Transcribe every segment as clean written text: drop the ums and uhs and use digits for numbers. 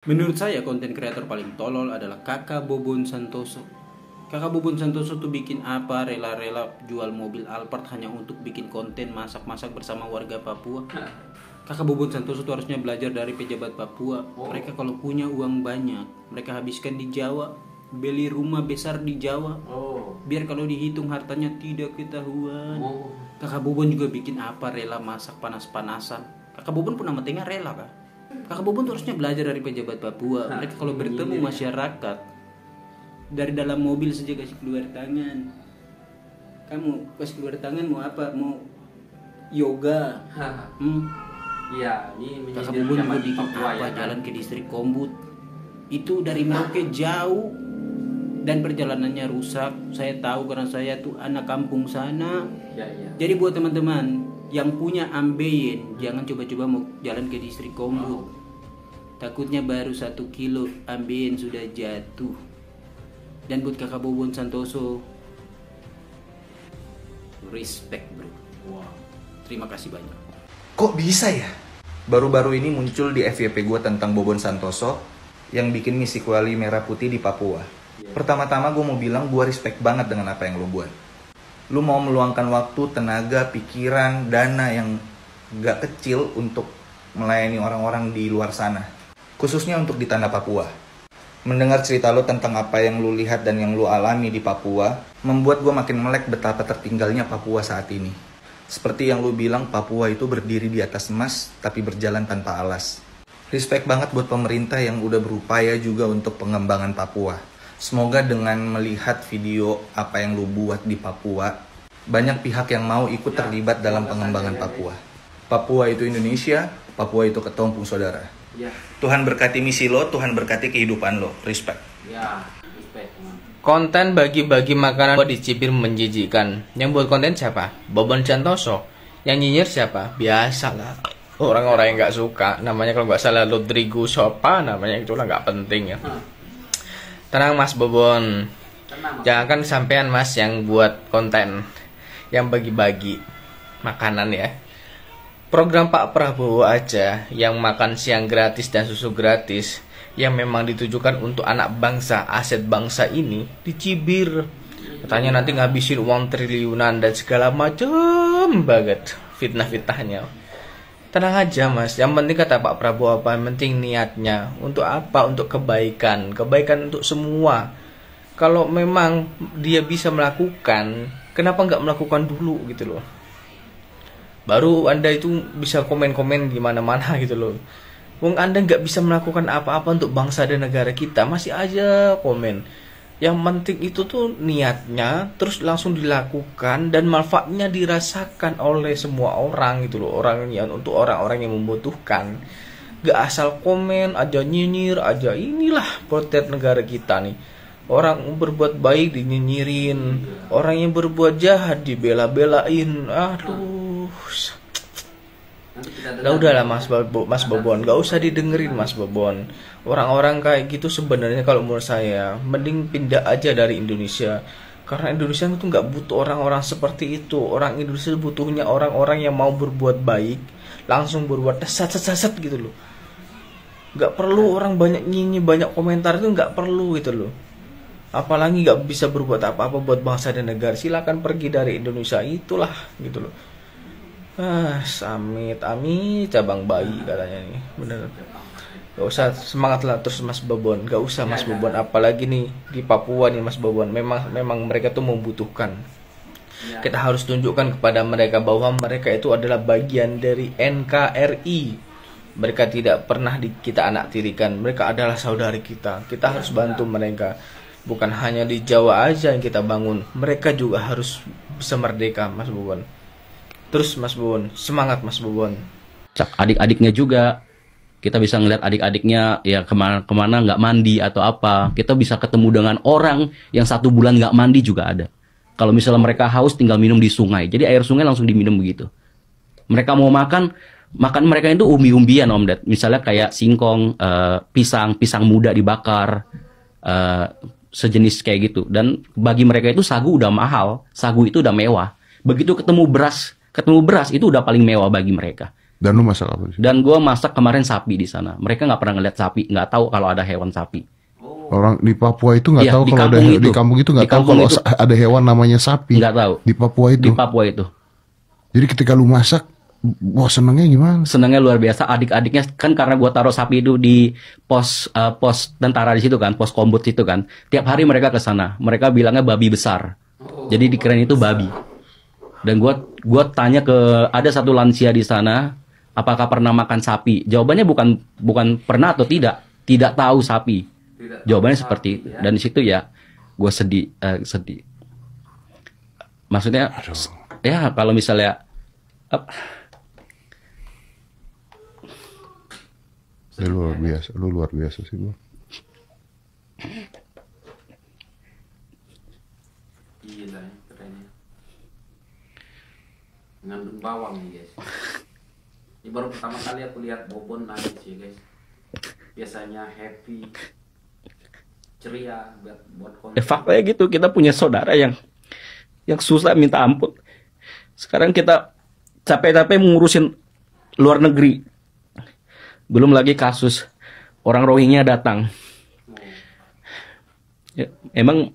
Menurut saya konten kreator paling tolol adalah Kakak Bobon Santoso. Kakak Bobon Santoso tuh bikin apa rela-rela jual mobil Alphard hanya untuk bikin konten masak-masak bersama warga Papua. Kakak Bobon Santoso tuh harusnya belajar dari pejabat Papua. Mereka kalau punya uang banyak, mereka habiskan di Jawa, beli rumah besar di Jawa. Biar kalau dihitung hartanya tidak ketahuan. Kakak Bobon juga bikin apa rela masak panas-panasan. Kakak Bobon pun nama tengah rela kah? Kakak Bobon tuh harusnya belajar dari pejabat Papua. Mereka kalau bertemu masyarakat dari dalam mobil saja kasih keluar tangan. Kamu kasih keluar tangan mau apa? Mau yoga? Iya, ini Kakak Bobon juga bikin apa? Jalan ke distrik Kombut. Itu dari Merauke jauh dan perjalanannya rusak. Saya tahu karena saya tuh anak kampung sana. Jadi buat teman-teman yang punya ambeien, jangan coba-coba mau jalan ke distrik Kombut. Takutnya baru 1 kilo ambeien sudah jatuh. Dan buat Kakak Bobon Santoso, respect bro. Terima kasih banyak. Kok bisa ya? Baru-baru ini muncul di FYP gue tentang Bobon Santoso yang bikin misi kuali merah putih di Papua. Pertama-tama gue mau bilang gue respect banget dengan apa yang lo buat. Lu mau meluangkan waktu, tenaga, pikiran, dana yang gak kecil untuk melayani orang-orang di luar sana. Khususnya untuk di tanah Papua. Mendengar cerita lu tentang apa yang lu lihat dan yang lu alami di Papua, membuat gue makin melek betapa tertinggalnya Papua saat ini. Seperti yang lu bilang, Papua itu berdiri di atas emas, tapi berjalan tanpa alas. Respect banget buat pemerintah yang udah berupaya juga untuk pengembangan Papua. Semoga dengan melihat video apa yang lu buat di Papua, banyak pihak yang mau ikut terlibat dalam pengembangan Papua. Papua itu Indonesia, Papua itu ketumpung saudara. Tuhan berkati misi lo, Tuhan berkati kehidupan lo. Respect. Konten bagi-bagi makanan buat dicibir menjijikan. Yang buat konten siapa? Bobon Santoso. Yang nyinyir siapa? Biasalah, orang-orang yang nggak suka. Namanya kalau nggak salah Rodrigo Sopa, namanya itulah nggak penting ya. Tenang Mas Bobon. Jangan kan sampean Mas yang buat konten, yang bagi-bagi makanan ya. Program Pak Prabowo aja yang makan siang gratis dan susu gratis, yang memang ditujukan untuk anak bangsa, aset bangsa ini, dicibir. Katanya nanti ngabisin uang triliunan dan segala macam banget fitnah-fitnahnya. Tenang aja Mas, yang penting kata Pak Prabowo apa? Yang penting niatnya. Untuk apa? Untuk kebaikan. Kebaikan untuk semua. Kalau memang dia bisa melakukan, kenapa nggak melakukan dulu gitu loh. Baru Anda itu bisa komen-komen di mana-mana gitu loh. Wong Anda nggak bisa melakukan apa-apa untuk bangsa dan negara kita, masih aja komen. Yang penting itu tuh niatnya, terus langsung dilakukan dan manfaatnya dirasakan oleh semua orang gitu loh, untuk orang-orang yang membutuhkan. Gak asal komen aja, nyinyir aja, inilah potret negara kita nih. Orang berbuat baik dinyinyirin, orang yang berbuat jahat dibela-belain. Aduh. Udahlah Mas Bobon, gak usah didengerin Mas Bobon. Orang-orang kayak gitu sebenarnya kalau menurut saya mending pindah aja dari Indonesia. Karena Indonesia itu nggak butuh orang-orang seperti itu. Orang Indonesia butuhnya orang-orang yang mau berbuat baik, langsung berbuat sat gitu loh. Nggak perlu orang banyak nyinyi, banyak komentar, itu nggak perlu gitu loh. Apalagi nggak bisa berbuat apa-apa buat bangsa dan negara. Silakan pergi dari Indonesia, itulah gitu loh. Amit cabang bayi katanya nih, bener. Gak usah semangat lah terus Mas Bobon, gak usah Mas Bobon, apalagi nih di Papua nih Mas Bobon, memang mereka tuh membutuhkan. Kita harus tunjukkan kepada mereka bahwa mereka itu adalah bagian dari NKRI. Mereka tidak pernah kita anak tirikan, mereka adalah saudari kita. Kita harus bantu mereka. Bukan hanya di Jawa aja yang kita bangun, mereka juga harus bisa merdeka Mas Bobon. Terus Mas Bobon, semangat Mas Bobon. Adik-adiknya juga, kita bisa ngeliat adik-adiknya ya kemana nggak mandi atau apa. Kita bisa ketemu dengan orang yang 1 bulan nggak mandi juga ada. Kalau misalnya mereka haus tinggal minum di sungai, jadi air sungai langsung diminum begitu. Mereka mau makan mereka itu umbi-umbian Om Ded. Misalnya kayak singkong, pisang muda dibakar, sejenis kayak gitu. Dan bagi mereka itu sagu udah mahal, sagu itu udah mewah. Begitu ketemu beras itu udah paling mewah bagi mereka. Dan lu masak apa sih? Dan gue masak kemarin sapi di sana. Mereka nggak pernah ngeliat sapi, nggak tahu kalau ada hewan sapi. Orang di Papua itu nggak Iya, tahu di kalau ada kampung itu. di kampung itu nggak Di tahu kampung kalau itu. ada hewan namanya sapi. Nggak tahu. Di Papua itu. Di Papua itu. Jadi ketika lu masak, wah senengnya gimana? Senangnya luar biasa. Adik-adiknya kan karena gue taruh sapi itu di pos tentara di situ kan, pos kombut situ kan. Tiap hari mereka ke sana. Mereka bilangnya babi besar. Jadi dikirain itu babi. Dan gua tanya ke ada satu lansia di sana, apakah pernah makan sapi? Jawabannya bukan pernah atau tidak. Tidak tahu sapi. Jawabannya seperti itu. Dan di situ ya gue sedih. Maksudnya ya kalau misalnya Lu luar biasa sih, Bang. Gila ya, kerennya. Ngandung bawang nih guys. Ini baru pertama kali aku lihat Bobon nangis ya guys. Biasanya happy, ceria buat konten. faktanya gitu, kita punya saudara yang susah minta ampun. Sekarang kita capek-capek mengurusin luar negeri. Belum lagi kasus orang Rohingya datang. Ya, emang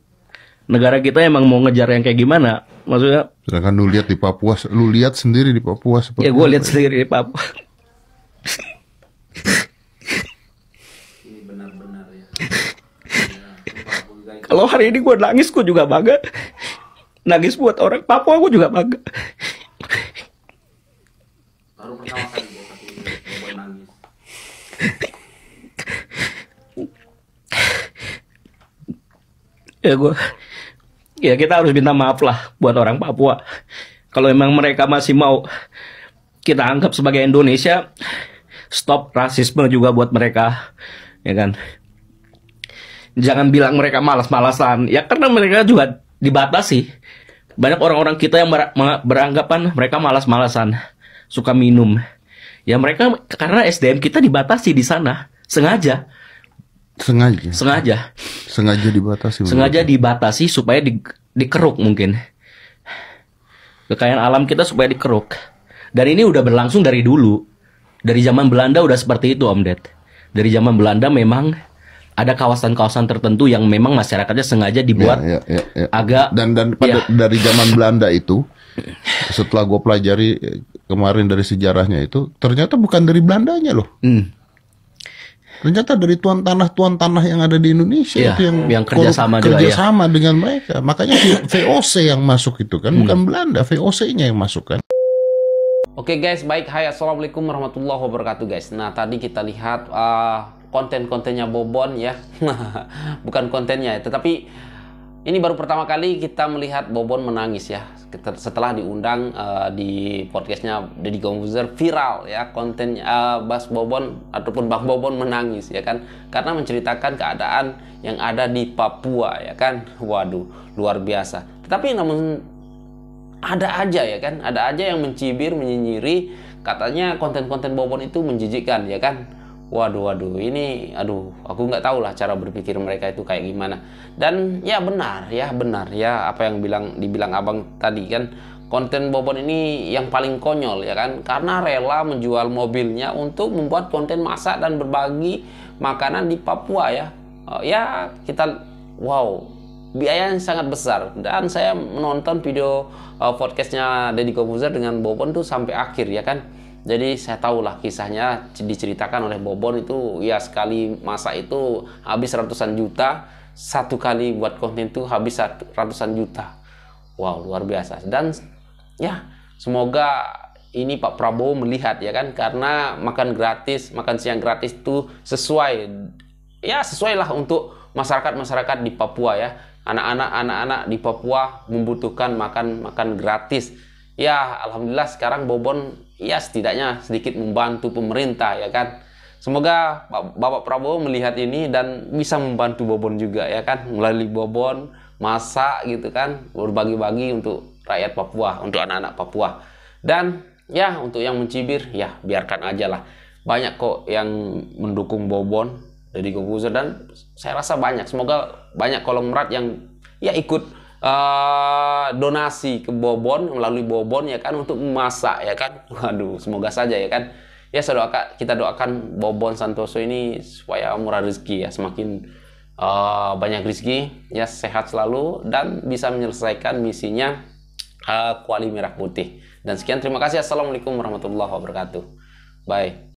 negara kita emang mau ngejar yang kayak gimana? Maksudnya Sedangkan lu lihat di Papua, lu lihat sendiri di Papua seperti ya gue lihat apa. sendiri di Papua. Ini benar-benar ya. Kalau hari ini gue nangis, gue juga bangga. Nangis buat orang Papua, gue juga bangga. Baru pertama kali gue lihat Bobon nangis. Ya kita harus minta maaf lah buat orang Papua. Kalau emang mereka masih mau kita anggap sebagai Indonesia, stop rasisme juga buat mereka, ya kan? Jangan bilang mereka malas-malasan, ya karena mereka juga dibatasi. Banyak orang-orang kita yang beranggapan mereka malas-malasan, suka minum. Ya mereka karena SDM kita dibatasi di sana, sengaja Dibatasi. sengaja dibatasi supaya dikeruk mungkin. Kekayaan alam kita supaya dikeruk. Dan ini udah berlangsung dari dulu. Dari zaman Belanda udah seperti itu, Om Ded. Dari zaman Belanda memang ada kawasan-kawasan tertentu yang memang masyarakatnya sengaja dibuat Ya. agak Dan dari zaman Belanda itu, setelah gue pelajari kemarin dari sejarahnya itu, ternyata bukan dari Belandanya loh. Ternyata dari tuan tanah yang ada di Indonesia Iya, itu yang kerjasama juga, kerjasama dengan mereka. Makanya VOC yang masuk itu kan bukan Belanda, VOC-nya yang masuk kan. Oke guys, baik. Hai, assalamualaikum warahmatullahi wabarakatuh guys. Nah tadi kita lihat konten-kontennya Bobon ya. Bukan kontennya, tetapi ini baru pertama kali kita melihat Bobon menangis ya. Setelah diundang di podcastnya Deddy Corbuzier, viral ya konten Bas Bobon ataupun Bang Bobon menangis ya kan, karena menceritakan keadaan yang ada di Papua ya kan. Waduh, luar biasa. Tetapi namun ada aja ya kan, ada aja yang mencibir, menyinyiri, katanya konten-konten Bobon itu menjijikkan ya kan. Waduh, ini aku nggak tahu lah cara berpikir mereka itu kayak gimana. Dan ya benar ya apa yang dibilang abang tadi kan, konten Bobon ini yang paling konyol ya kan, karena rela menjual mobilnya untuk membuat konten masak dan berbagi makanan di Papua ya. Ya kita biaya yang sangat besar. Dan saya menonton video podcastnya Deddy Corbuzier dengan Bobon tuh sampai akhir ya kan. Jadi saya tahulah kisahnya, diceritakan oleh Bobon itu ya, sekali masak itu habis ratusan juta, satu kali buat konten itu habis ratusan juta. Wow, luar biasa. Dan ya semoga ini Pak Prabowo melihat ya kan, karena makan siang gratis itu sesuai lah untuk masyarakat di Papua ya. Anak-anak di Papua membutuhkan makan gratis. Ya alhamdulillah sekarang Bobon ya setidaknya sedikit membantu pemerintah ya kan. Semoga Bapak Prabowo melihat ini dan bisa membantu Bobon juga ya kan, melalui Bobon masak gitu kan, berbagi-bagi untuk rakyat Papua, untuk anak-anak Papua. Dan ya untuk yang mencibir ya biarkan aja lah. Banyak kok yang mendukung Bobon dari Corbuzier, dan saya rasa banyak, semoga banyak konglomerat yang ya ikut donasi ke Bobon, melalui Bobon ya kan, untuk memasak ya kan. Waduh, semoga saja ya kan. Ya kita doakan Bobon Santoso ini supaya murah rezeki ya, semakin banyak rezeki ya, sehat selalu dan bisa menyelesaikan misinya Kuali Merah Putih. Dan sekian, terima kasih. Assalamualaikum warahmatullahi wabarakatuh. Bye.